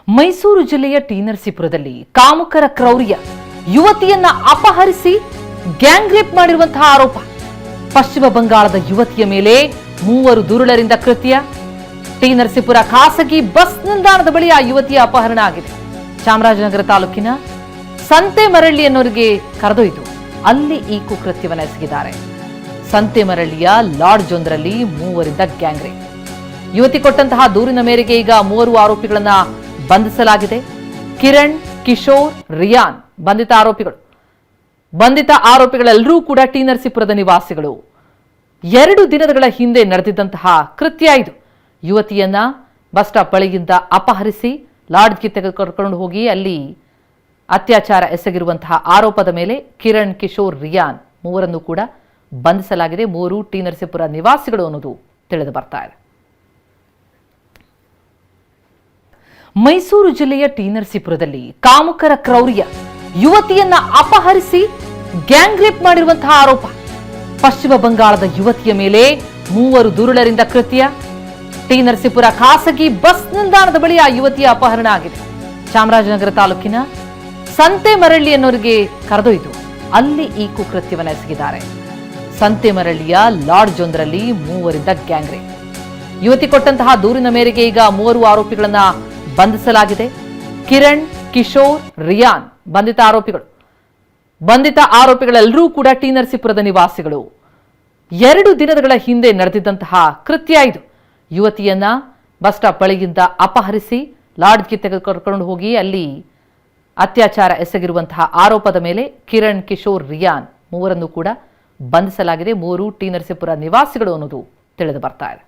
ಮೈಸೂರು ಜಿಲ್ಲೆಯ ಟಿ ನರಸೀಪುರದಲ್ಲಿ ಕಾಮುಕರ ಕ್ರೌರ್ಯ, ಯುವತಿಯನ್ನ ಅಪಹರಿಸಿ ಗ್ಯಾಂಗ್ ರೇಪ್ ಮಾಡಿರುವಂತಹ ಆರೋಪ. ಪಶ್ಚಿಮ ಬಂಗಾಳದ ಯುವತಿಯ ಮೇಲೆ 3 ದುರುಳರಿಂದ ಕೃತ್ಯ. ಟಿ ನರಸೀಪುರ ಖಾಸಗಿ ಬಸ್ ನಿಲ್ದಾಣದ ಬಳಿ ಆ ಯುವತಿಯ ಅಪಹರಣ ಆಗಿದೆ. ಚಾಮರಾಜನಗರ ತಾಲೂಕಿನ ಸಂತೆಮರಳ್ಳಿ ಅನ್ನೋರಿಗೆ ಕರೆದೊಯ್ದು ಅಲ್ಲಿ ಈ ಕುಕೃತ್ಯವನ್ನು ಎಸಗಿದ್ದಾರೆ. ಸಂತೆಮರಳ್ಳಿಯ ಲಾಡ್ಜ್ ಒಂದರಲ್ಲಿ 3ರಿಂದ ಗ್ಯಾಂಗ್ ರೇಪ್. ಯುವತಿ ಕೊಟ್ಟಂತಹ ದೂರಿನ ಮೇರೆಗೆ ಈಗ 3 ಆರೋಪಿಗಳನ್ನ ಬಂಧಿಸಲಾಗಿದೆ. ಕಿರಣ್, ಕಿಶೋರ್, ರಿಯಾನ್ ಬಂಧಿತ ಆರೋಪಿಗಳೆಲ್ಲರೂ ಕೂಡ ಟಿ ನರಸೀಪುರದ ನಿವಾಸಿಗಳು. 2 ದಿನಗಳ ಹಿಂದೆ ನಡೆದಿದ್ದಂತಹ ಕೃತ್ಯ ಇದು. ಯುವತಿಯನ್ನ ಬಸ್ ಸ್ಟಾಪ್ ಬಳಿಯಿಂದ ಅಪಹರಿಸಿ ಲಾಡ್ಜ್ಗೆ ತೆಗೆದುಕೊಂಡು ಹೋಗಿ ಅಲ್ಲಿ ಅತ್ಯಾಚಾರ ಎಸಗಿರುವಂತಹ ಆರೋಪದ ಮೇಲೆ ಕಿರಣ್, ಕಿಶೋರ್, ರಿಯಾನ್ 3ರನ್ನು ಕೂಡ ಬಂಧಿಸಲಾಗಿದೆ. 3 ಟಿ ನರಸೀಪುರ ನಿವಾಸಿಗಳು ಅನ್ನೋದು ತಿಳಿದು ಬರ್ತಾ ಇದೆ. ಮೈಸೂರು ಜಿಲ್ಲೆಯ ಟಿ ನರಸೀಪುರದಲ್ಲಿ ಕಾಮುಕರ ಕ್ರೌರ್ಯ, ಯುವತಿಯನ್ನ ಅಪಹರಿಸಿ ಗ್ಯಾಂಗ್ ರೇಪ್ ಮಾಡಿರುವಂತಹ ಆರೋಪ. ಪಶ್ಚಿಮ ಬಂಗಾಳದ ಯುವತಿಯ ಮೇಲೆ 3 ದುರುಳರಿಂದ ಕೃತ್ಯ. ಟಿ ನರಸೀಪುರ ಖಾಸಗಿ ಬಸ್ ನಿಲ್ದಾಣದ ಬಳಿ ಆ ಯುವತಿಯ ಅಪಹರಣ ಆಗಿದೆ. ಚಾಮರಾಜನಗರ ತಾಲೂಕಿನ ಸಂತೆಮರಳ್ಳಿ ಅನ್ನೋರಿಗೆ ಕರೆದೊಯ್ದು ಅಲ್ಲಿ ಈ ಕುಕೃತ್ಯವನ್ನು ಎಸಗಿದ್ದಾರೆ. ಸಂತೆಮರಳ್ಳಿಯ ಲಾಡ್ಜ್ ಒಂದರಲ್ಲಿ 3ರಿಂದ ಗ್ಯಾಂಗ್ ರೇಪ್. ಯುವತಿ ಕೊಟ್ಟಂತಹ ದೂರಿನ ಮೇರೆಗೆ ಈಗ 3 ಆರೋಪಿಗಳನ್ನ ಬಂಧಿಸಲಾಗಿದೆ. ಕಿರಣ್, ಕಿಶೋರ್, ರಿಯಾನ್ ಬಂಧಿತ ಆರೋಪಿಗಳೆಲ್ಲರೂ ಕೂಡ ಟಿ ನರಸೀಪುರದ ನಿವಾಸಿಗಳು. 2 ದಿನಗಳ ಹಿಂದೆ ನಡೆದಿದ್ದಂತಹ ಕೃತ್ಯ ಇದು. ಯುವತಿಯನ್ನ ಬಸ್ ಸ್ಟಾಪ್ ಬಳಿಯಿಂದ ಅಪಹರಿಸಿ ಲಾಡ್ಜ್ಗೆ ತೆಗೆದುಕೊಂಡು ಹೋಗಿ ಅಲ್ಲಿ ಅತ್ಯಾಚಾರ ಎಸಗಿರುವಂತಹ ಆರೋಪದ ಮೇಲೆ ಕಿರಣ್, ಕಿಶೋರ್, ರಿಯಾನ್ 3ರನ್ನು ಕೂಡ ಬಂಧಿಸಲಾಗಿದೆ. 3 ಟಿ ನರಸೀಪುರ ನಿವಾಸಿಗಳು ಅನ್ನೋದು ತಿಳಿದು ಬರ್ತಾ ಇದೆ.